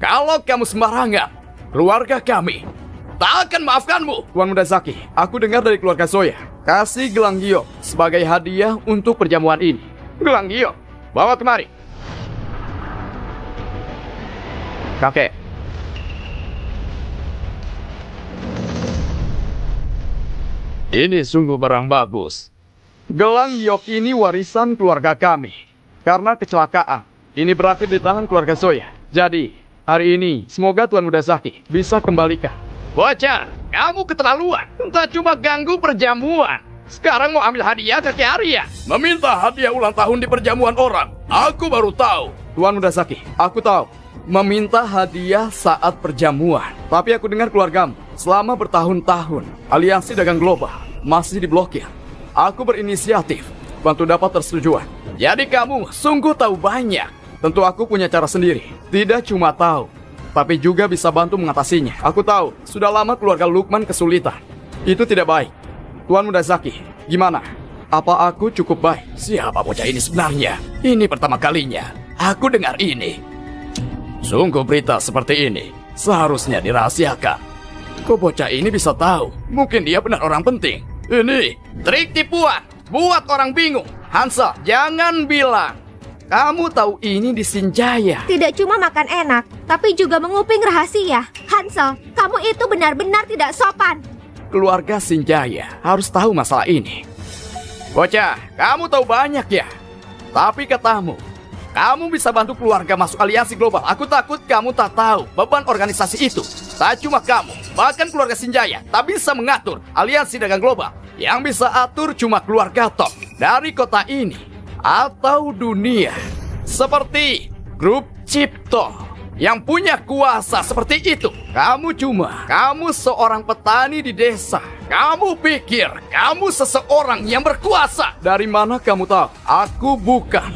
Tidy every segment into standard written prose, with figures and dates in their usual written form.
Kalau kamu sembarangan, keluarga kami tak akan maafkanmu. Tuan Muda Zaki, aku dengar dari keluarga Zoya, kasih gelang giok sebagai hadiah untuk perjamuan ini. Gelang giok, bawa kemari. Kakek. Ini sungguh barang bagus. Gelang giok ini warisan keluarga kami. Karena kecelakaan, ini berakhir di tangan keluarga Zoya. Jadi, hari ini, semoga Tuan Muda Zaki bisa kembalikan. Bocah, kamu keterlaluan. Tak cuma ganggu perjamuan, sekarang mau ambil hadiah ke Arya. Meminta hadiah ulang tahun di perjamuan orang. Aku baru tahu. Tuan Muda Zaki, aku tahu. Meminta hadiah saat perjamuan. Tapi aku dengar keluargamu selama bertahun-tahun aliansi dagang global masih diblokir. Aku berinisiatif bantu dapat persetujuan. Jadi kamu sungguh tahu banyak. Tentu aku punya cara sendiri. Tidak cuma tahu, tapi juga bisa bantu mengatasinya. Aku tahu, sudah lama keluarga Lukman kesulitan. Itu tidak baik. Tuan Muda Zaki, gimana? Apa aku cukup baik? Siapa bocah ini sebenarnya? Ini pertama kalinya aku dengar ini. Sungguh berita seperti ini seharusnya dirahasiakan. Kok bocah ini bisa tahu? Mungkin dia benar orang penting. Ini trik tipuan, buat orang bingung. Hansel, jangan bilang kamu tahu ini di Sinjaya. Tidak cuma makan enak, tapi juga menguping rahasia. Hansel, kamu itu benar-benar tidak sopan. Keluarga Sinjaya harus tahu masalah ini. Bocah, kamu tahu banyak ya. Tapi katamu, kamu bisa bantu keluarga masuk aliansi global. Aku takut kamu tak tahu beban organisasi itu. Tak cuma kamu, bahkan keluarga Sinjaya tak bisa mengatur aliansi dagang global. Yang bisa atur cuma keluarga top dari kota ini atau dunia. Seperti grup Cipto yang punya kuasa seperti itu. Kamu seorang petani di desa. Kamu pikir kamu seseorang yang berkuasa. Dari mana kamu tahu? Aku bukan.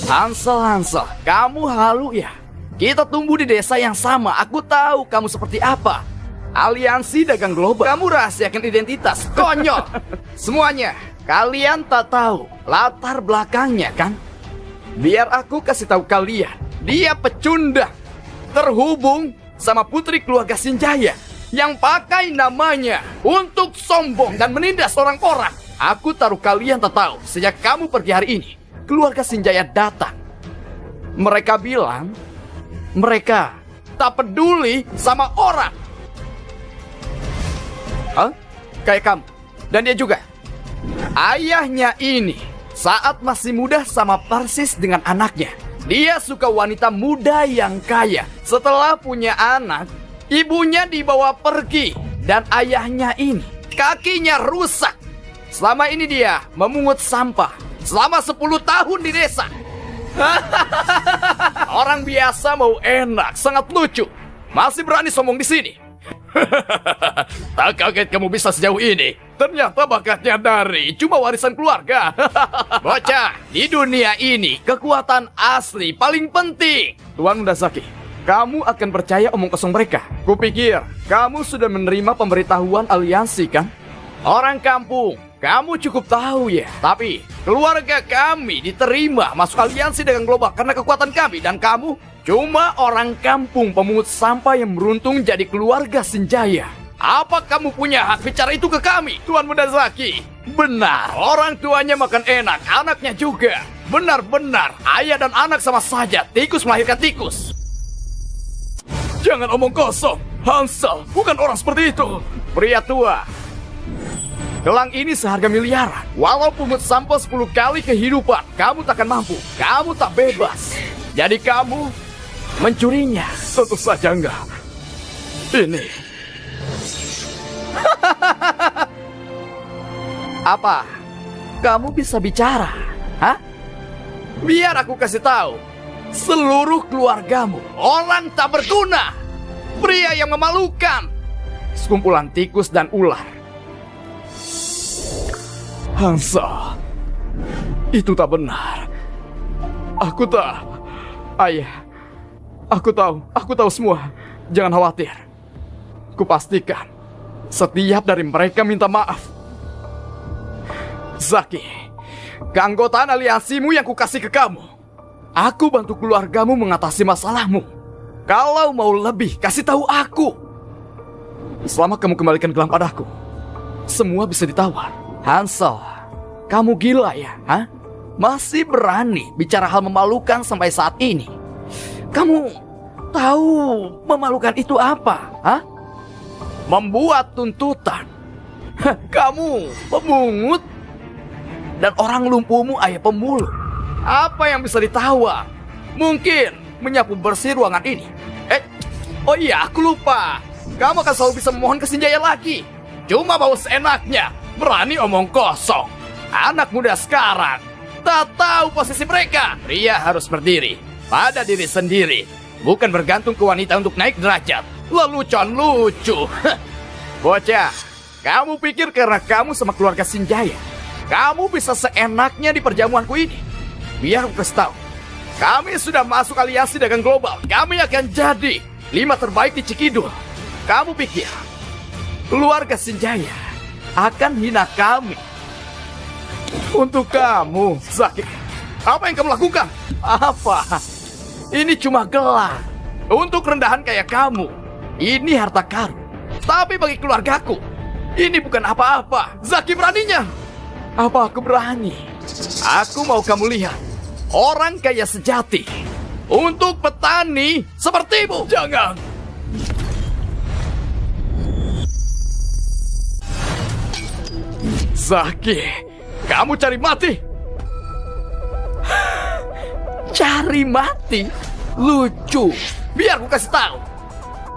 Hansel, kamu halu ya? Kita tumbuh di desa yang sama. Aku tahu kamu seperti apa. Aliansi dagang global. Kamu rahasiakan identitas. Konyol. Semuanya. Kalian tak tahu latar belakangnya kan? Biar aku kasih tahu kalian. Dia pecundang. Terhubung sama putri keluarga Sinjaya yang pakai namanya untuk sombong dan menindas orang-orang. Aku taruh kalian tak tahu. Sejak kamu pergi hari ini, keluarga Sinjaya datang. Mereka bilang mereka tak peduli sama orang. Hah? Kayak kamu. Dan dia juga. Ayahnya ini saat masih muda sama persis dengan anaknya. Dia suka wanita muda yang kaya. Setelah punya anak, ibunya dibawa pergi. Dan ayahnya ini kakinya rusak. Selama ini dia memungut sampah selama 10 tahun di desa. Orang biasa mau enak, sangat lucu. Masih berani sombong di sini. Tak kaget kamu bisa sejauh ini. Ternyata bakatnya dari cuma warisan keluarga. Bocah, di dunia ini kekuatan asli paling penting. Tuan Muda Zaki, kamu akan percaya omong kosong mereka. Kupikir kamu sudah menerima pemberitahuan aliansi kan? Orang kampung, kamu cukup tahu ya. Tapi keluarga kami diterima masuk aliansi dagang global karena kekuatan kami. Dan kamu cuma orang kampung pemungut sampah yang beruntung jadi keluarga Sinjaya. Apa kamu punya hak bicara itu ke kami, Tuan Muda Zaki? Benar, orang tuanya makan enak, anaknya juga. Benar-benar, ayah dan anak sama saja, tikus melahirkan tikus. Jangan omong kosong, Hansel bukan orang seperti itu. Pria tua, gelang ini seharga miliaran. Walau pungut sampah 10 kali kehidupan, kamu takkan mampu. Kamu tak bebas. Jadi kamu mencurinya? Tentu saja enggak. Ini. Apa? Kamu bisa bicara? Hah? Biar aku kasih tahu. Seluruh keluargamu orang tak berguna. Pria yang memalukan. Sekumpulan tikus dan ular. Hansel, itu tak benar. Aku tak... Ayah, aku tahu semua. Jangan khawatir. Kupastikan setiap dari mereka minta maaf. Zaki, keanggotaan aliansimu yang kukasih ke kamu Aku bantu keluargamu mengatasi masalahmu. Kalau mau lebih, kasih tahu aku. Selama kamu kembalikan gelang padaku, semua bisa ditawar. Hansel, kamu gila ya? Hah? Masih berani bicara hal memalukan sampai saat ini? Kamu tahu memalukan itu apa? Hah? Membuat tuntutan. Kamu pemungut dan orang lumpuhmu ayah pemulung. Apa yang bisa ditawar? Mungkin menyapu bersih ruangan ini. Oh iya, aku lupa. Kamu akan selalu bisa memohon ke Sinjaya lagi. Cuma mau seenaknya, berani omong kosong. Anak muda sekarang tak tahu posisi mereka. Pria harus berdiri pada diri sendiri, bukan bergantung ke wanita untuk naik derajat. Lelucon lucu. Bocah, kamu pikir karena kamu sama keluarga Sinjaya, kamu bisa seenaknya di perjamuanku ini? Biar aku kasih tahu, kami sudah masuk aliansi dagang global. Kami akan jadi 5 terbaik di Cikidul. Kamu pikir keluarga Sinjaya akan hina kami? Untuk kamu, Zaki, apa yang kamu lakukan? Apa? Ini cuma gelar. Untuk rendahan kayak kamu, ini harta karun. Tapi bagi keluargaku, ini bukan apa-apa. Zaki beraninya. Apa aku berani? Aku mau kamu lihat orang kaya sejati untuk petani sepertimu. Jangan. Zaki, kamu cari mati. Cari mati? Lucu. Biar aku kasih tahu.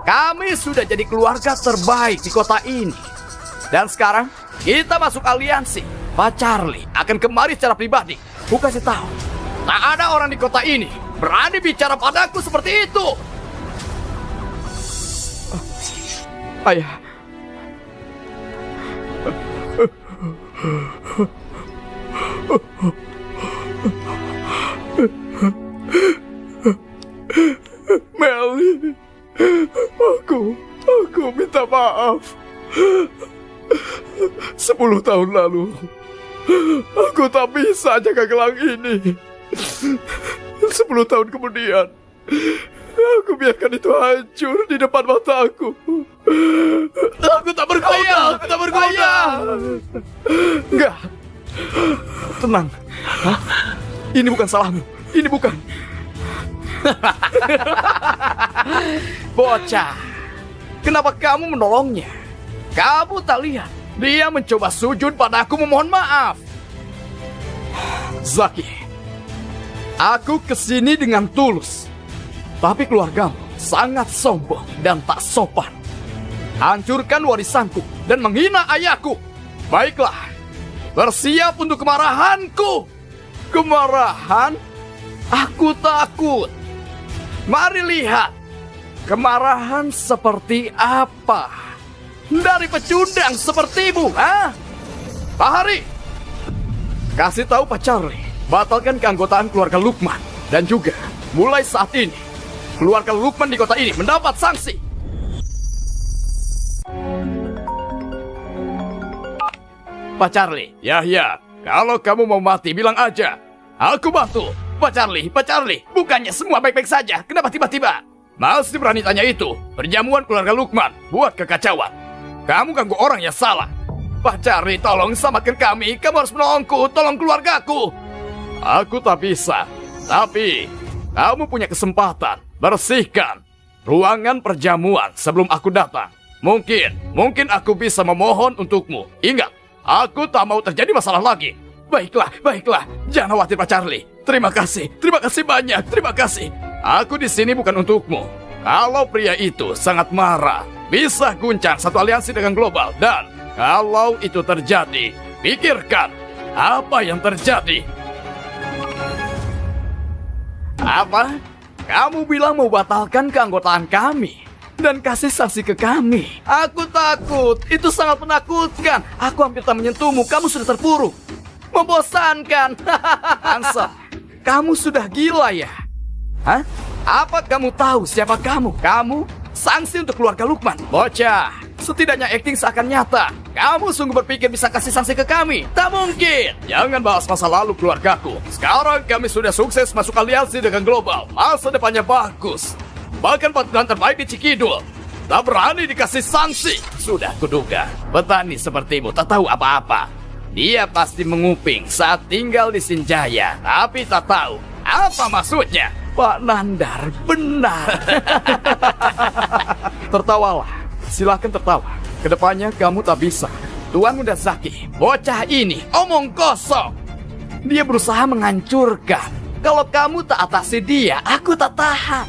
Kami sudah jadi keluarga terbaik di kota ini. Dan sekarang kita masuk aliansi. Pak Charlie akan kemari secara pribadi. Aku kasih tahu, tak ada orang di kota ini berani bicara padaku seperti itu. Ayah. Melly, aku minta maaf. 10 tahun lalu, aku tak bisa jaga gelang ini. 10 tahun kemudian, aku biarkan itu hancur di depan mataku. Aku tak berguna, Enggak. Tenang. Hah? Ini bukan salahmu. Ini bukan. Bocah, kenapa kamu menolongnya? Kamu tak lihat dia mencoba sujud padaku memohon maaf. Zaki, aku kesini dengan tulus. Tapi keluargamu sangat sombong dan tak sopan. Hancurkan warisanku dan menghina ayahku. Baiklah, bersiap untuk kemarahanku. Kemarahan? Aku takut. Mari lihat kemarahan seperti apa dari pecundang sepertimu, ha? Pak Hari, kasih tahu Pak Charlie, batalkan keanggotaan keluarga Lukman. Dan juga, mulai saat ini, keluarga Lukman di kota ini mendapat sanksi. Pak Charlie, ya, kalau kamu mau mati, bilang aja. Aku bantu. Pak Charlie, bukannya semua baik-baik saja. Kenapa tiba-tiba? Masih berani tanya itu? Perjamuan keluarga Lukman buat kekacauan. Kamu ganggu orang yang salah. Pak Charlie, tolong selamatkan kami. Kamu harus menolongku, tolong keluargaku. Aku tak bisa. Tapi, kamu punya kesempatan. Bersihkan ruangan perjamuan sebelum aku datang. Mungkin aku bisa memohon untukmu. Ingat, aku tak mau terjadi masalah lagi. Baiklah. Jangan khawatir Pak Charlie. Terima kasih banyak, terima kasih. Aku di sini bukan untukmu. Kalau pria itu sangat marah, bisa guncang satu aliansi dagang global. Dan kalau itu terjadi, pikirkan apa yang terjadi. Apa? Kamu bilang mau batalkan keanggotaan kami dan kasih sanksi ke kami. Aku takut, itu sangat menakutkan. Aku hampir tak menyentuhmu, kamu sudah terpuruk. Membosankan. Hansel, kamu sudah gila ya? Hah? Apa kamu tahu siapa kamu? Kamu sanksi untuk keluarga Lukman. Bocah, Setidaknya akting seakan nyata. Kamu sungguh berpikir bisa kasih sanksi ke kami? Tak mungkin. Jangan bahas masa lalu keluargaku. Sekarang kami sudah sukses masuk aliansi dengan global. Masa depannya bagus. Bahkan pasukan terbaik di Cikidul. Tak berani dikasih sanksi. Sudah kuduga, petani sepertimu tak tahu apa-apa. Dia pasti menguping saat tinggal di Sinjaya, tapi tak tahu apa maksudnya. Pak Nandar, benar. Tertawalah, silakan tertawa. Kedepannya kamu tak bisa. Tuan Muda Zaki, bocah ini omong kosong. Dia berusaha menghancurkan. Kalau kamu tak atasi dia, aku tak tahan.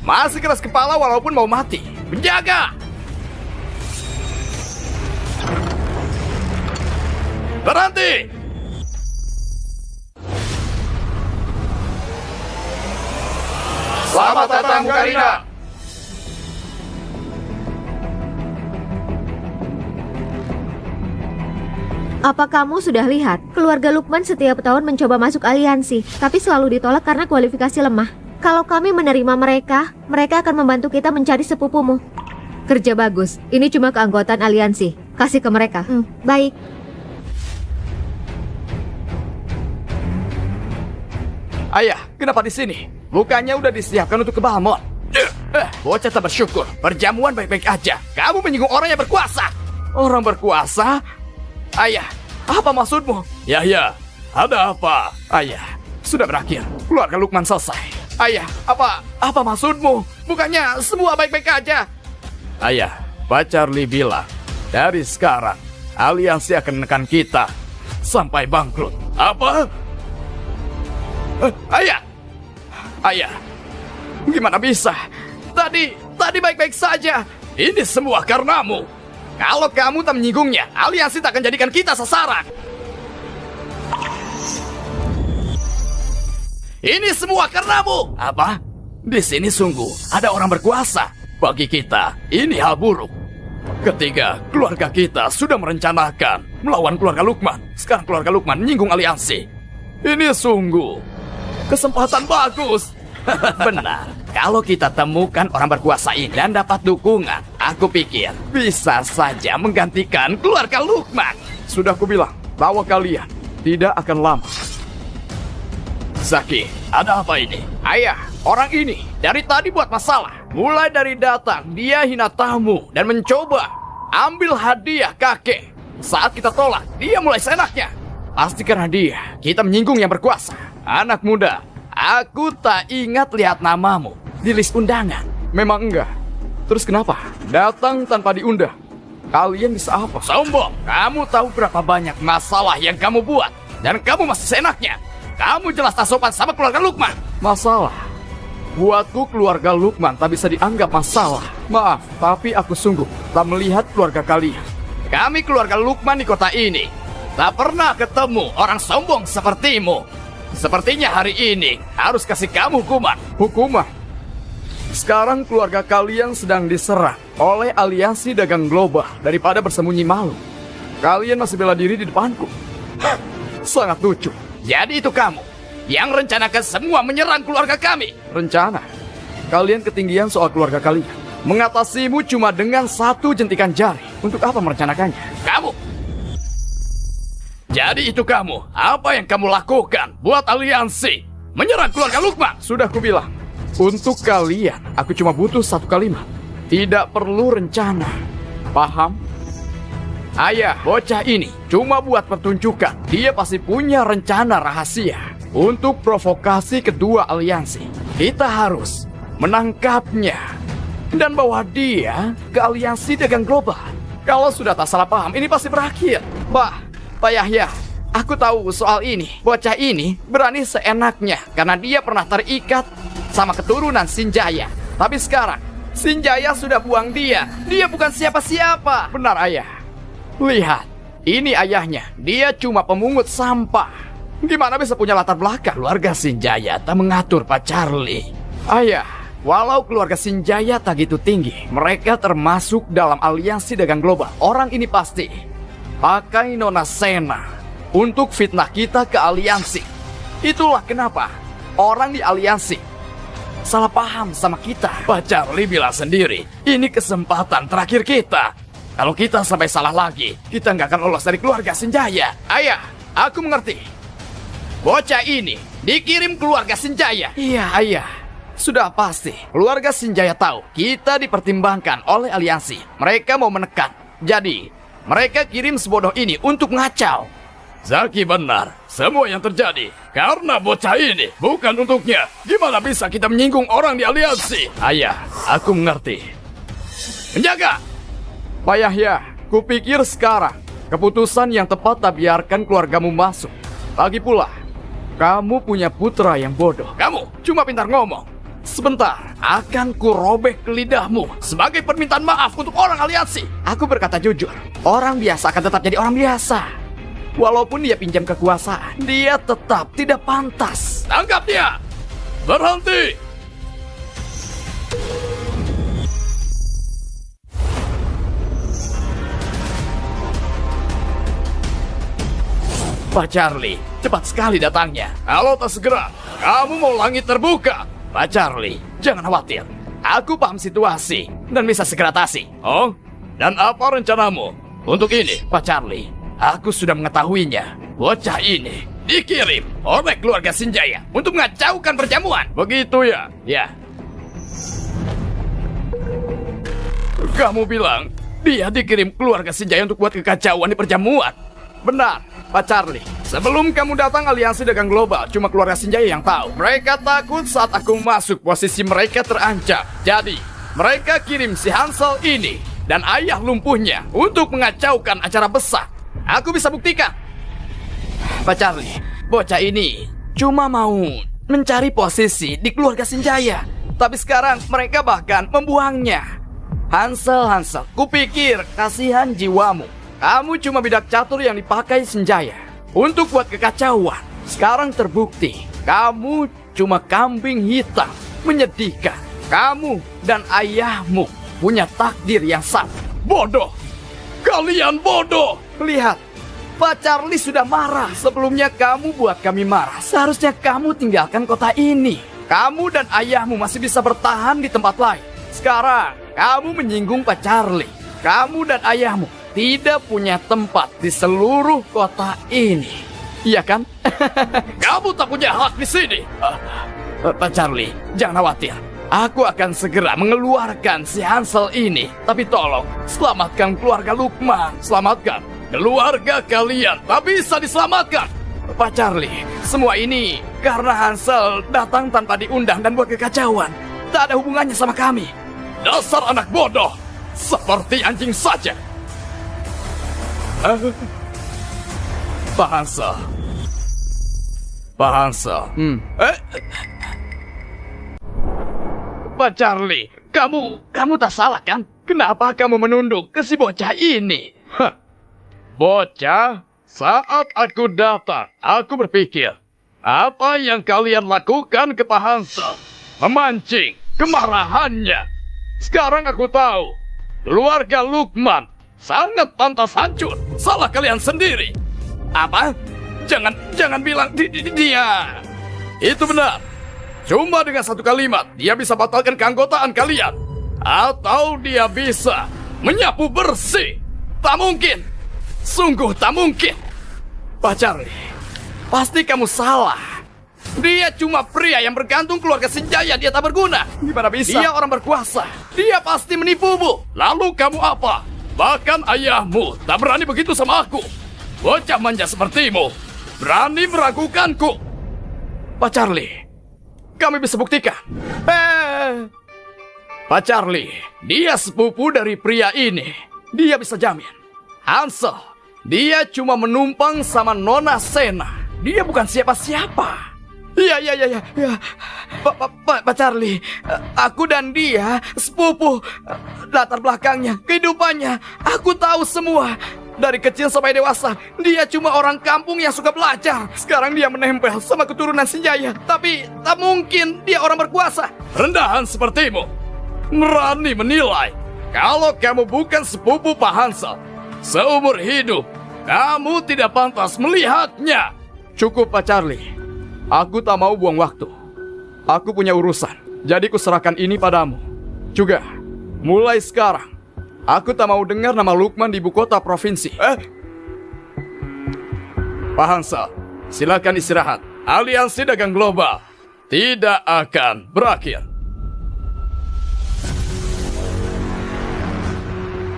Masih keras kepala walaupun mau mati. Penjaga! Berhenti! Selamat datang, Karina! Apa kamu sudah lihat? Keluarga Lukman setiap tahun mencoba masuk aliansi, tapi selalu ditolak karena kualifikasi lemah. Kalau kami menerima mereka, mereka akan membantu kita mencari sepupumu. Kerja bagus. Ini cuma keanggotaan aliansi. Kasih ke mereka. Baik. Ayah, kenapa di sini? Bukannya udah disiapkan untuk ke Balmond? Bocah tak bersyukur. Perjamuan baik-baik aja. Kamu menyinggung orang yang berkuasa. Orang berkuasa? Ayah, apa maksudmu? Yahya, ada apa? Ayah, sudah berakhir. Keluarga Lukman selesai. Ayah, apa maksudmu? Bukannya semua baik-baik aja? Ayah, Pak Charlie bilang, dari sekarang, aliansi akan menekan kita sampai bangkrut. Apa? Ayah, gimana bisa? Tadi baik-baik saja. Ini semua karenamu. Kalau kamu tak menyinggungnya, aliansi tak akan jadikan kita sasaran. Ini semua karenamu. Apa? Di sini sungguh ada orang berkuasa. Bagi kita, ini hal buruk. Ketiga, keluarga kita sudah merencanakan melawan keluarga Lukman. Sekarang keluarga Lukman menyinggung aliansi. Ini sungguh kesempatan bagus. Benar. Kalau kita temukan orang berkuasa ini dan dapat dukungan, aku pikir bisa saja menggantikan keluarga Lukman. Sudah kubilang, bahwa kalian tidak akan lama. Zaki, ada apa ini? Ayah, orang ini dari tadi buat masalah. Mulai dari datang, dia hina tamu dan mencoba ambil hadiah kakek. Saat kita tolak, dia mulai seenaknya. Pasti karena dia, kita menyinggung yang berkuasa. Anak muda, aku tak ingat lihat namamu di list undangan. Memang enggak. Terus kenapa? Datang tanpa diundang. Kalian bisa apa? Sombong, kamu tahu berapa banyak masalah yang kamu buat. Dan kamu masih seenaknya. Kamu jelas tak sopan sama keluarga Lukman. Masalah? Buatku keluarga Lukman tak bisa dianggap masalah. Maaf, tapi aku sungguh tak melihat keluarga kalian. Kami keluarga Lukman di kota ini tak pernah ketemu orang sombong sepertimu. Sepertinya hari ini harus kasih kamu hukuman. Hukuman? Sekarang keluarga kalian sedang diserang oleh aliansi dagang global. Daripada bersembunyi malu, kalian masih bela diri di depanku. Sangat lucu. Jadi itu kamu yang rencanakan semua menyerang keluarga kami. Rencana? Kalian ketinggian soal keluarga kalian. Mengatasimu cuma dengan satu jentikan jari. Untuk apa merencanakannya? Kamu. Jadi itu kamu. Apa yang kamu lakukan buat aliansi menyerang keluarga Lukman? Sudah kubilang. Untuk kalian, aku cuma butuh satu kalimat. Tidak perlu rencana. Paham? Ayah, bocah ini cuma buat pertunjukan. Dia pasti punya rencana rahasia untuk provokasi kedua aliansi. Kita harus menangkapnya dan bawa dia ke aliansi dagang global. Kalau sudah tak salah paham, ini pasti berakhir. Pak Yahya, aku tahu soal ini. Bocah ini berani seenaknya karena dia pernah terikat sama keturunan Sinjaya. Tapi sekarang, Sinjaya sudah buang dia. Dia bukan siapa-siapa. Benar, Ayah. Lihat, ini ayahnya. Dia cuma pemungut sampah. Gimana bisa punya latar belakang? Keluarga Sinjaya tak mengatur Pak Charlie. Ayah, walau keluarga Sinjaya tak gitu tinggi, mereka termasuk dalam aliansi dagang global. Orang ini pasti pakai Nona Sena untuk fitnah kita ke aliansi. Itulah kenapa orang di aliansi salah paham sama kita. Pak Charlie bilang sendiri, ini kesempatan terakhir kita. Kalau kita sampai salah lagi, kita nggak akan lolos dari keluarga Senjaya. Ayah, aku mengerti. Bocah ini dikirim keluarga Senjaya. Iya, ayah. Sudah pasti, keluarga Senjaya tahu kita dipertimbangkan oleh aliansi. Mereka mau menekan. Jadi, mereka kirim sebodoh ini untuk ngacau. Zaki benar, semua yang terjadi karena bocah ini, bukan untuknya. Gimana bisa kita menyinggung orang di aliansi? Ayah, aku mengerti. Penjaga! Pak Yahya, kupikir sekarang keputusan yang tepat tak biarkan keluargamu masuk. Lagi pula, kamu punya putra yang bodoh. Kamu cuma pintar ngomong. Sebentar, akan kurobek lidahmu sebagai permintaan maaf untuk orang aliansi. Aku berkata jujur, orang biasa akan tetap jadi orang biasa. Walaupun dia pinjam kekuasaan, dia tetap tidak pantas. Tangkap dia! Berhenti! Pak Charlie, cepat sekali datangnya. Kalau tak segera, kamu mau langit terbuka. Pak Charlie, jangan khawatir. Aku paham situasi dan bisa segera atasi. Oh, dan apa rencanamu? Untuk ini, Pak Charlie, aku sudah mengetahuinya. Bocah ini dikirim oleh keluarga Senjaya untuk mengacaukan perjamuan. Begitu ya? Ya. Kamu bilang dia dikirim keluarga Senjaya untuk buat kekacauan di perjamuan. Benar, Pak Charlie. Sebelum kamu datang, aliansi dagang global cuma keluarga Senjaya yang tahu. Mereka takut saat aku masuk, posisi mereka terancam. Jadi, mereka kirim si Hansel ini dan ayah lumpuhnya untuk mengacaukan acara besar. Aku bisa buktikan. Pak Charlie, bocah ini cuma mau mencari posisi di keluarga Senjaya. Tapi sekarang mereka bahkan membuangnya. Hansel, kupikir kasihan jiwamu. Kamu cuma bidak catur yang dipakai Senjaya untuk buat kekacauan. Sekarang terbukti, kamu cuma kambing hitam. Menyedihkan. Kamu dan ayahmu punya takdir yang sama. Bodoh! Kalian bodoh! Lihat, Pak Charlie sudah marah. Sebelumnya kamu buat kami marah. Seharusnya kamu tinggalkan kota ini. Kamu dan ayahmu masih bisa bertahan di tempat lain. Sekarang, kamu menyinggung Pak Charlie. Kamu dan ayahmu tidak punya tempat di seluruh kota ini. Iya kan? Kamu tak punya hak di sini. Pak Charlie, jangan khawatir. Aku akan segera mengeluarkan si Hansel ini. Tapi tolong, selamatkan keluarga Lukman. Selamatkan keluarga kalian. Tak bisa diselamatkan. Pak Charlie, semua ini karena Hansel datang tanpa diundang dan buat kekacauan. Tak ada hubungannya sama kami. Dasar anak bodoh. Seperti anjing saja. Pak Hansel. Pak Charlie, kamu tak salah kan? Kenapa kamu menunduk ke si bocah ini? Bocah, saat aku datang, aku berpikir, apa yang kalian lakukan ke Pak Hansel? Memancing kemarahannya. Sekarang aku tahu, keluarga Lukman sangat pantas hancur. Salah kalian sendiri. Apa? Jangan bilang dia. Itu benar. Cuma dengan satu kalimat, dia bisa batalkan keanggotaan kalian. Atau dia bisa menyapu bersih. Tak mungkin. Sungguh tak mungkin. Pak Charlie, pasti kamu salah. Dia cuma pria yang bergantung keluarga Senjaya. Dia tak berguna. Gimana bisa? Dia orang berkuasa. Dia pasti menipumu. Lalu kamu apa? Bahkan ayahmu tak berani begitu sama aku. Bocah manja sepertimu berani meragukanku. Pak Charlie, kami bisa buktikan. Pak Charlie, dia sepupu dari pria ini. Dia bisa jamin. Hansel, dia cuma menumpang sama Nona Sena. Dia bukan siapa-siapa. Iya. Pak Charlie, aku dan dia sepupu. Latar belakangnya, kehidupannya, aku tahu semua. Dari kecil sampai dewasa, dia cuma orang kampung yang suka belajar. Sekarang dia menempel sama keturunan Senjaya. Tapi tak mungkin dia orang berkuasa. Rendahan sepertimu berani menilai kalau kamu bukan sepupu Pak Hansel. Seumur hidup, kamu tidak pantas melihatnya. Cukup, Pak Charlie. Aku tak mau buang waktu. Aku punya urusan. Jadi kuserahkan ini padamu. Juga, mulai sekarang, aku tak mau dengar nama Lukman di ibu kota provinsi. Pak Hansel, silakan istirahat. Aliansi Dagang Global tidak akan berakhir.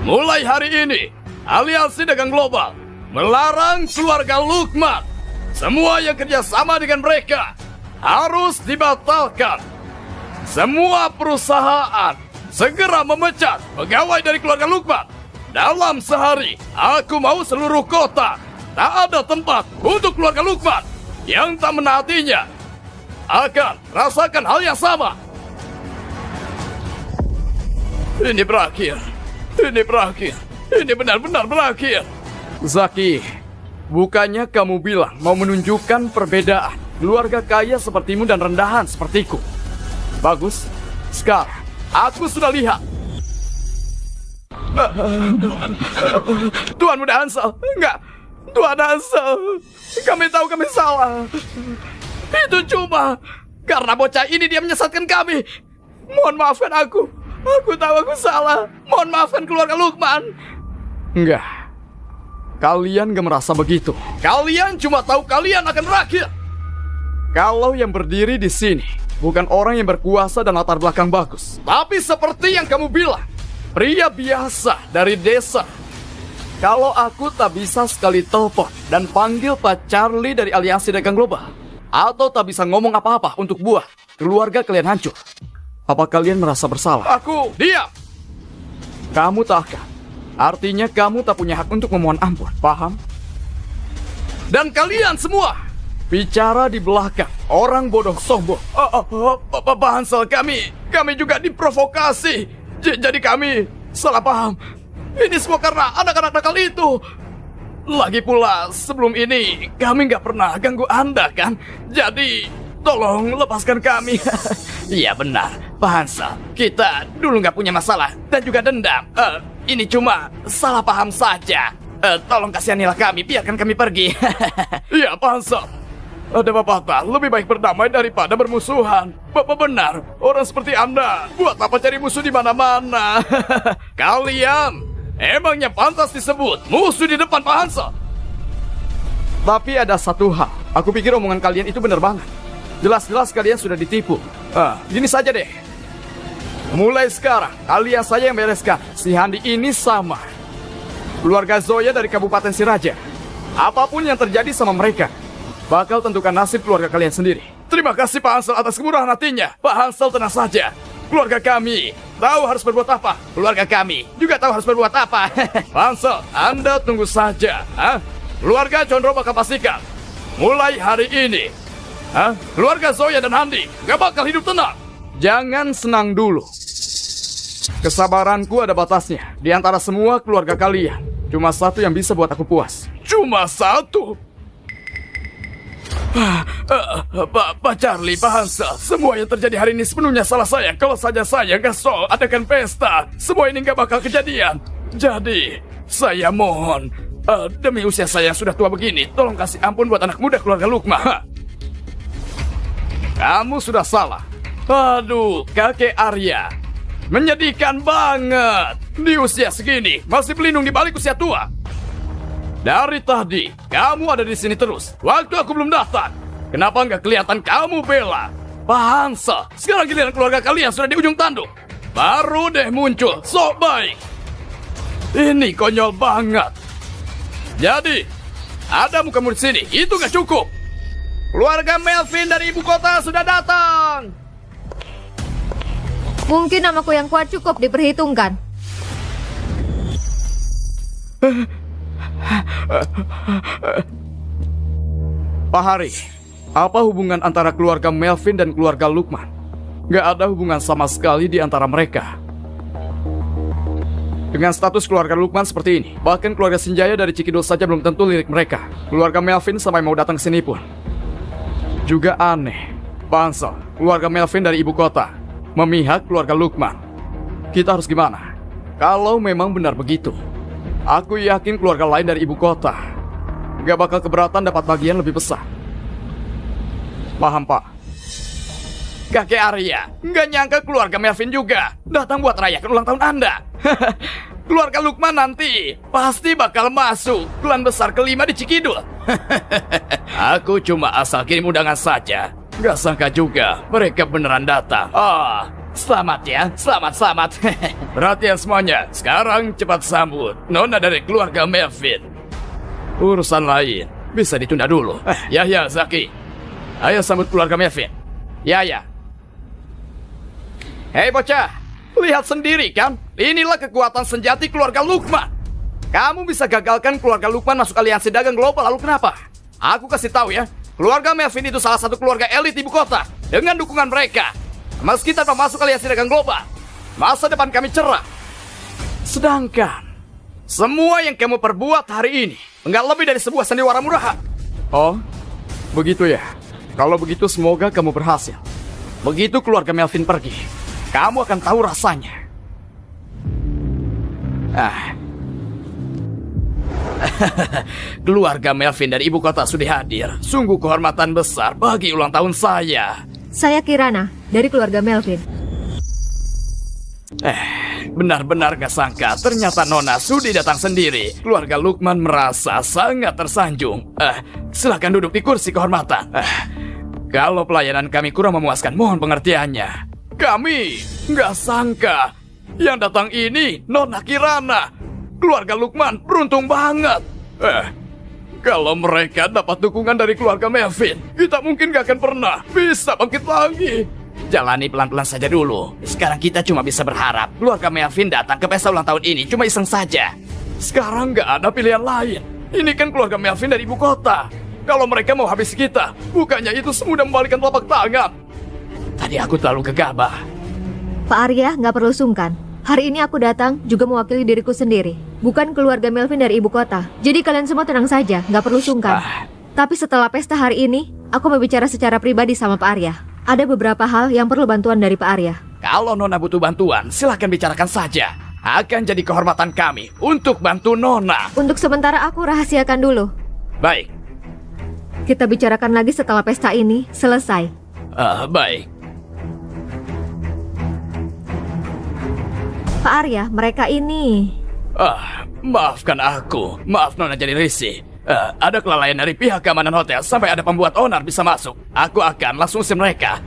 Mulai hari ini, Aliansi Dagang Global melarang keluarga Lukman. Semua yang kerjasama dengan mereka harus dibatalkan. Semua perusahaan segera memecat pegawai dari keluarga Lukman. Dalam sehari, aku mau seluruh kota tak ada tempat untuk keluarga Lukman yang tak menaatinya akan rasakan hal yang sama. Ini berakhir. Ini berakhir. Ini benar-benar berakhir. Zaki, bukannya kamu bilang mau menunjukkan perbedaan keluarga kaya sepertimu dan rendahan sepertiku? Bagus. Sekarang, aku sudah lihat. Tuan Muda Hansel, enggak. Tuan Hansel, kami tahu kami salah. Itu cuma karena bocah ini dia menyesatkan kami. Mohon maafkan aku. Aku tahu aku salah. Mohon maafkan keluarga Lukman. Enggak. Kalian gak merasa begitu. Kalian cuma tahu kalian akan berakhir. Kalau yang berdiri di sini bukan orang yang berkuasa dan latar belakang bagus, tapi seperti yang kamu bilang, pria biasa dari desa. Kalau aku tak bisa sekali telepon dan panggil Pak Charlie dari Aliansi Dagang Global, atau tak bisa ngomong apa-apa untuk buat keluarga kalian hancur, apa kalian merasa bersalah? Aku diam. Kamu tak akan. Artinya kamu tak punya hak untuk memohon ampun, paham? Dan kalian semua bicara di belakang orang bodoh sombong. Pak Hansel, kami juga diprovokasi. Jadi kami salah paham. Ini semua karena anak-anak nakal itu. Lagi pula sebelum ini kami nggak pernah ganggu Anda kan? Jadi tolong lepaskan kami. Iya benar, Pak Hansel. Kita dulu nggak punya masalah dan juga dendam. Ini cuma salah paham saja. Tolong kasihanilah kami, biarkan kami pergi. Iya, Pak Hansel. Ada pepatah, lebih baik berdamai daripada bermusuhan. Bapak benar, orang seperti Anda buat apa cari musuh di mana-mana? Kalian emangnya pantas disebut musuh di depan Pak Hansel? Tapi ada satu hal, aku pikir omongan kalian itu benar banget. Jelas-jelas kalian sudah ditipu. Gini saja deh. Mulai sekarang, kalian saja yang bereskan. Si Handi ini sama keluarga Zoya dari Kabupaten Siraja. Apapun yang terjadi sama mereka bakal tentukan nasib keluarga kalian sendiri. Terima kasih Pak Hansel atas kemurahan hatinya. Pak Hansel tenang saja. Keluarga kami tahu harus berbuat apa. Keluarga kami juga tahu harus berbuat apa. Pak Hansel, Anda tunggu saja. Keluarga Condro bakal pastikan mulai hari ini keluarga Zoya dan Handi gak bakal hidup tenang. Jangan senang dulu. Kesabaranku ada batasnya. Di antara semua keluarga kalian, cuma satu yang bisa buat aku puas. Cuma satu? Pak Charlie, Pak Hansel, semua yang terjadi hari ini sepenuhnya salah saya. Kalau saja saya gasol adakan pesta, semua ini gak bakal kejadian. Jadi, saya mohon, demi usia saya yang sudah tua begini, tolong kasih ampun buat anak muda keluarga Lukman. Kamu sudah salah. Aduh, kakek Arya, menyedihkan banget. Di usia segini, masih berlindung di balik usia tua. Dari tadi, kamu ada di sini terus. Waktu aku belum datang. Kenapa nggak kelihatan kamu bela? Pak Hansel, sekarang giliran keluarga kalian sudah di ujung tanduk. Baru deh muncul, sok baik. Ini konyol banget. Jadi, ada mukamu di sini, itu nggak cukup. Keluarga Melvin dari ibu kota sudah datang. Mungkin namaku yang kuat cukup diperhitungkan. Pak Hari, apa hubungan antara keluarga Melvin dan keluarga Lukman? Gak ada hubungan sama sekali di antara mereka. Dengan status keluarga Lukman seperti ini, bahkan keluarga Sinjaya dari Cikidul saja belum tentu lirik mereka. Keluarga Melvin sampai mau datang ke sini pun juga aneh. Pak Hansel, keluarga Melvin dari ibu kota memihak keluarga Lukman. Kita harus gimana? Kalau memang benar begitu, aku yakin keluarga lain dari ibu kota gak bakal keberatan dapat bagian lebih besar. Paham, Pak? Kakek Arya, nggak nyangka keluarga Melvin juga datang buat rayakan ulang tahun Anda. Keluarga Lukman nanti pasti bakal masuk klan besar kelima di Cikidul. Aku cuma asal kirim undangan saja. Nggak sangka juga mereka beneran datang. Oh, selamat ya, selamat. Perhatian semuanya, sekarang cepat sambut nona dari keluarga Melvin. Urusan lain bisa ditunda dulu. Yahya, Zaki, ayo sambut keluarga Melvin. Yahya. Hei bocah, lihat sendiri kan? Inilah kekuatan sejati keluarga Lukman. Kamu bisa gagalkan keluarga Lukman masuk aliansi dagang global, lalu kenapa? Aku kasih tahu ya, keluarga Melvin itu salah satu keluarga elit ibu kota. Dengan dukungan mereka, meski tanpa masuk aliansi dagang global, masa depan kami cerah. Sedangkan semua yang kamu perbuat hari ini enggak lebih dari sebuah sandiwara murahan. Oh, begitu ya. Kalau begitu semoga kamu berhasil. Begitu keluarga Melvin pergi, kamu akan tahu rasanya. Keluarga Melvin dari ibu kota sudah hadir. Sungguh kehormatan besar bagi ulang tahun saya. Saya Kirana, dari keluarga Melvin. Benar-benar gak sangka ternyata Nona Sudi datang sendiri. Keluarga Lukman merasa sangat tersanjung. Silakan duduk di kursi kehormatan. Kalau pelayanan kami kurang memuaskan, mohon pengertiannya. Kami gak sangka yang datang ini Nona Kirana. Keluarga Lukman beruntung banget. Kalau mereka dapat dukungan dari keluarga Melvin, kita mungkin gak akan pernah bisa bangkit lagi. Jalani pelan-pelan saja dulu. Sekarang kita cuma bisa berharap keluarga Melvin datang ke pesta ulang tahun ini cuma iseng saja. Sekarang gak ada pilihan lain. Ini kan keluarga Melvin dari ibu kota. Kalau mereka mau habis kita, bukannya itu semudah membalikan telapak tangan. Tadi aku terlalu gegabah. Pak Arya, nggak perlu sungkan. Hari ini aku datang juga mewakili diriku sendiri, bukan keluarga Melvin dari ibu kota. Jadi kalian semua tenang saja, nggak perlu sungkan. Tapi setelah pesta hari ini, aku mau bicara secara pribadi sama Pak Arya. Ada beberapa hal yang perlu bantuan dari Pak Arya. Kalau Nona butuh bantuan, silahkan bicarakan saja. Akan jadi kehormatan kami untuk bantu Nona. Untuk sementara aku rahasiakan dulu. Baik. Kita bicarakan lagi setelah pesta ini selesai. Baik. Pak Arya, mereka ini... Maafkan aku. Maaf Nona jadi risih. Ada kelalaian dari pihak keamanan hotel sampai ada pembuat onar bisa masuk. Aku akan langsung usir mereka.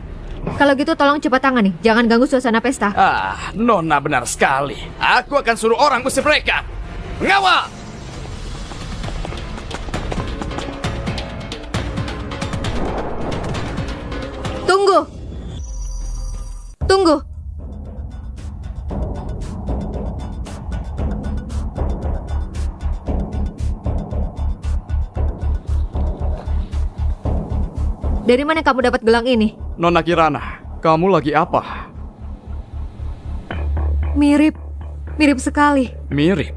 Kalau gitu tolong cepat tangan nih, jangan ganggu suasana pesta. Nona benar sekali. Aku akan suruh orang usir mereka. Mengawal! Tunggu! Tunggu! Dari mana kamu dapat gelang ini? Nona Kirana, kamu lagi apa? Mirip sekali. Mirip?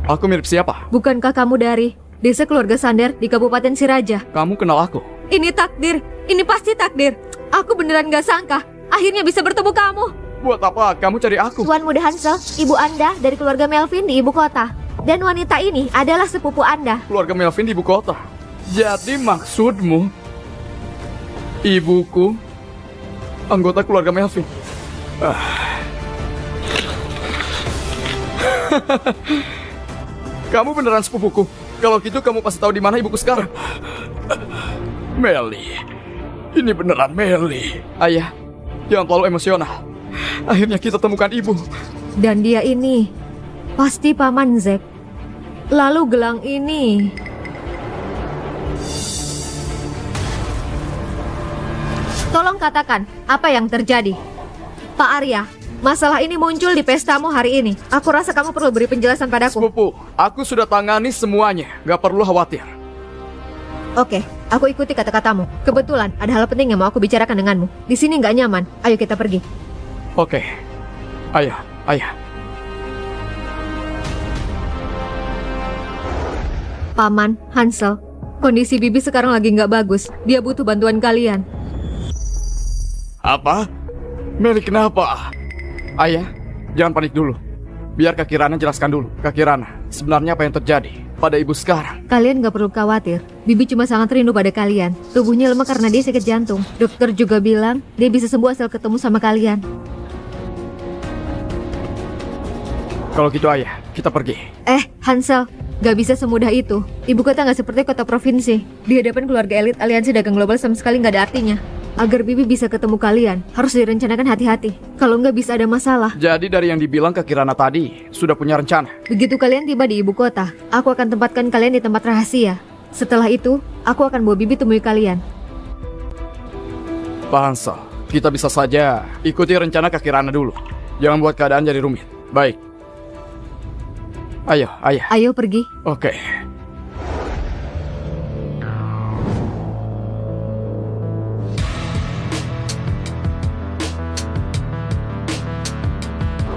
Aku mirip siapa? Bukankah kamu dari desa keluarga Sander di Kabupaten Siraja? Kamu kenal aku? Ini takdir, ini pasti takdir. Aku beneran gak sangka, akhirnya bisa bertemu kamu. Buat apa kamu cari aku? Tuan Muda Hansel, ibu Anda dari keluarga Melvin di ibu kota. Dan wanita ini adalah sepupu Anda. Keluarga Melvin di ibu kota? Jadi maksudmu, ibuku, anggota keluarga Melvin. Kamu beneran sepupuku. Kalau gitu kamu pasti tahu di mana ibuku sekarang. Meli, ini beneran Meli. Ayah, jangan terlalu emosional. Akhirnya kita temukan ibu. Dan dia ini pasti Paman Zek. Lalu gelang ini... Tolong katakan, apa yang terjadi? Pak Arya, masalah ini muncul di pestamu hari ini. Aku rasa kamu perlu beri penjelasan padaku. Sepupu, aku sudah tangani semuanya. Gak perlu khawatir. Oke, aku ikuti kata-katamu. Kebetulan ada hal penting yang mau aku bicarakan denganmu. Di sini nggak nyaman. Ayo kita pergi. Oke. Ayah. Paman, Hansel, kondisi Bibi sekarang lagi nggak bagus. Dia butuh bantuan kalian. Apa? Meli kenapa? Ayah, jangan panik dulu. Biar Kak Kirana jelaskan dulu. Kak Kirana, sebenarnya apa yang terjadi? pada ibu sekarang. Kalian gak perlu khawatir. Bibi cuma sangat rindu pada kalian. Tubuhnya lemah karena dia sakit jantung. Dokter juga bilang dia bisa sembuh asal ketemu sama kalian. Kalau gitu ayah, kita pergi. Hansel, gak bisa semudah itu. Ibu kota gak seperti kota provinsi. Di hadapan keluarga elit aliansi dagang global sama sekali gak ada artinya. Agar Bibi bisa ketemu kalian, harus direncanakan hati-hati. Kalau nggak bisa ada masalah. Jadi dari yang dibilang ke Kirana tadi, sudah punya rencana? Begitu kalian tiba di ibu kota, aku akan tempatkan kalian di tempat rahasia. Setelah itu, aku akan bawa Bibi temui kalian. Pak Hansel, kita bisa saja ikuti rencana Kak Kirana dulu. Jangan buat keadaan jadi rumit. Baik. Ayo, ayah. Ayo pergi. Oke.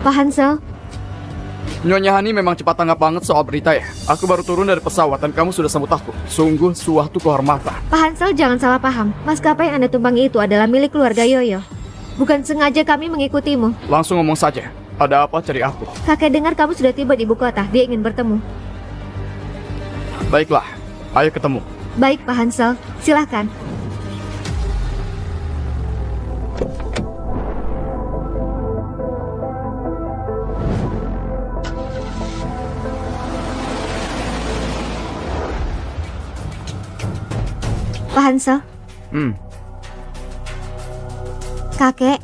Pak Hansel, Nyonya Hani memang cepat tanggap banget soal berita ya. Aku baru turun dari pesawat dan kamu sudah sambut aku. Sungguh suatu kehormatan. Pak Hansel jangan salah paham. Maskapai yang Anda tumpangi itu adalah milik keluarga Yoyo. Bukan sengaja kami mengikutimu. Langsung ngomong saja. Ada apa cari aku? Kakek dengar kamu sudah tiba di ibu kota. Dia ingin bertemu. Baiklah, ayo ketemu. Baik Pak Hansel, silahkan. Pak Hansel. Kakek.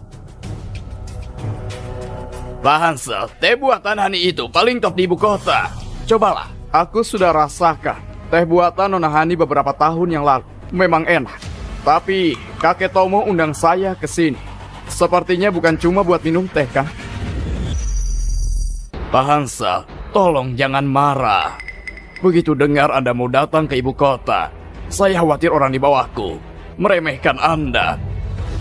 Pak Hansel, teh buatan Hani itu paling top di ibu kota. Cobalah. Aku sudah rasakan teh buatan Nona Hani beberapa tahun yang lalu. Memang enak. Tapi kakek Tomo undang saya ke sini. Sepertinya bukan cuma buat minum teh kan? Pak Hansel, tolong jangan marah. Begitu dengar Anda mau datang ke ibu kota, saya khawatir orang di bawahku meremehkan Anda.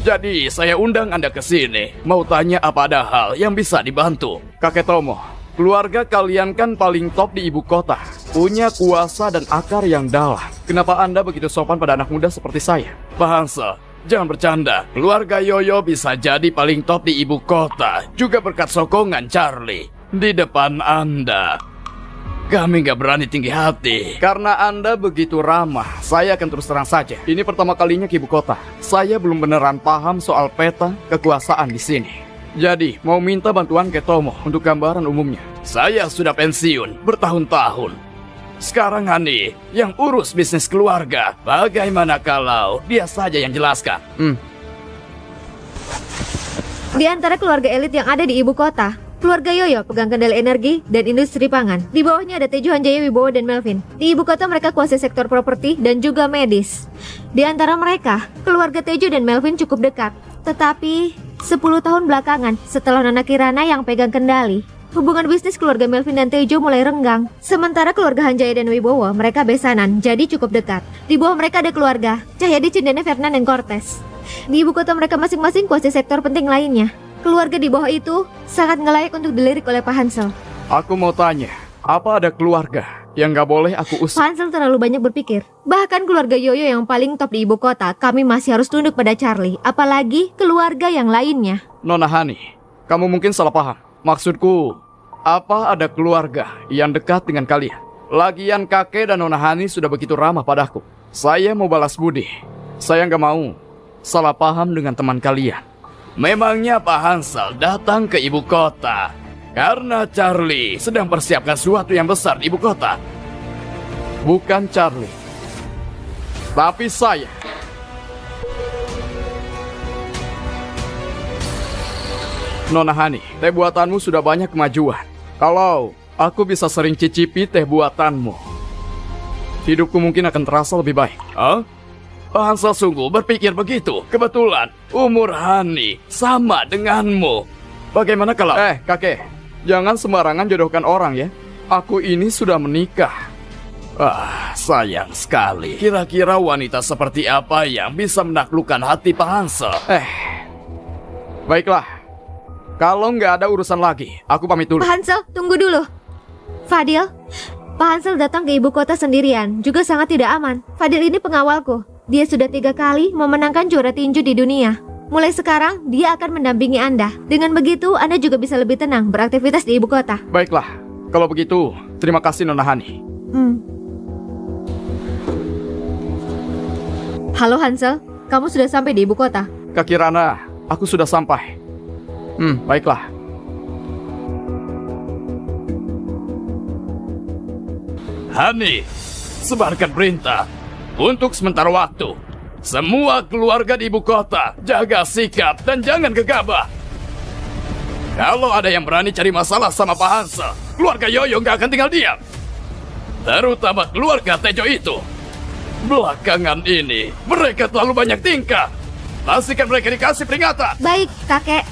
Jadi saya undang Anda ke sini, mau tanya apa ada hal yang bisa dibantu. Kakek Tomo, keluarga kalian kan paling top di ibu kota. Punya kuasa dan akar yang dalam. Kenapa Anda begitu sopan pada anak muda seperti saya? Pak Hansel, jangan bercanda. Keluarga Yoyo bisa jadi paling top di ibu kota, juga berkat sokongan Charlie di depan Anda. Kami gak berani tinggi hati. Karena Anda begitu ramah, saya akan terus terang saja. Ini pertama kalinya ke ibu kota. Saya belum beneran paham soal peta kekuasaan di sini. Jadi, mau minta bantuan ke Tomo untuk gambaran umumnya. Saya sudah pensiun bertahun-tahun. Sekarang Hani yang urus bisnis keluarga. Bagaimana kalau dia saja yang jelaskan? Di antara keluarga elit yang ada di ibu kota, keluarga Yoyo pegang kendali energi dan industri pangan. Di bawahnya ada Tejo Hanjaya Wibowo dan Melvin. Di ibu kota mereka kuasai sektor properti dan juga medis. Di antara mereka, keluarga Tejo dan Melvin cukup dekat. Tetapi 10 tahun belakangan setelah Nona Kirana yang pegang kendali, hubungan bisnis keluarga Melvin dan Tejo mulai renggang. Sementara keluarga Hanjaya dan Wibowo mereka besanan, jadi cukup dekat. Di bawah mereka ada keluarga Cahyadi, Cendana, Fernand, dan Cortez. Di ibu kota mereka masing-masing kuasai sektor penting lainnya. Keluarga di bawah itu sangat ngelayak untuk dilirik oleh Pak Hansel. Aku mau tanya, apa ada keluarga yang gak boleh aku usir? Pak Hansel terlalu banyak berpikir. Bahkan keluarga Yoyo yang paling top di ibu kota, kami masih harus tunduk pada Charlie. Apalagi keluarga yang lainnya. Nona Hani, kamu mungkin salah paham. Maksudku, apa ada keluarga yang dekat dengan kalian? Lagian kakek dan Nona Hani sudah begitu ramah padaku. Saya mau balas budi. Saya gak mau salah paham dengan teman kalian. Memangnya Pak Hansel datang ke ibu kota karena Charlie sedang persiapkan sesuatu yang besar di ibu kota? Bukan Charlie, tapi saya. Nona Hani, teh buatanmu sudah banyak kemajuan. Kalau aku bisa sering cicipi teh buatanmu, hidupku mungkin akan terasa lebih baik. Hah? Pak Hansel sungguh berpikir begitu. Kebetulan umur Hani sama denganmu. Bagaimana kalau... Kakek, jangan sembarangan jodohkan orang ya. Aku ini sudah menikah. Sayang sekali. Kira-kira wanita seperti apa yang bisa menaklukkan hati Pak Hansel? Baiklah. Kalau nggak ada urusan lagi, aku pamit dulu. Pak Hansel, tunggu dulu. Fadil, Pak Hansel datang ke ibu kota sendirian, juga sangat tidak aman. Fadil ini pengawalku. Dia sudah 3 kali memenangkan juara tinju di dunia. Mulai sekarang, dia akan mendampingi Anda. Dengan begitu, Anda juga bisa lebih tenang beraktivitas di ibu kota. Baiklah, kalau begitu, terima kasih Nona Hani. Halo Hansel, kamu sudah sampai di ibu kota? Kak Kirana, aku sudah sampai. Baiklah. Hani, sebarkan perintah. Untuk sementara waktu, semua keluarga di ibu kota, jaga sikap dan jangan gegabah. Kalau ada yang berani cari masalah sama Pak Hansel, keluarga Yoyo nggak akan tinggal diam. Terutama keluarga Tejo itu. Belakangan ini, mereka terlalu banyak tingkah. Pastikan mereka dikasih peringatan. Baik, kakek.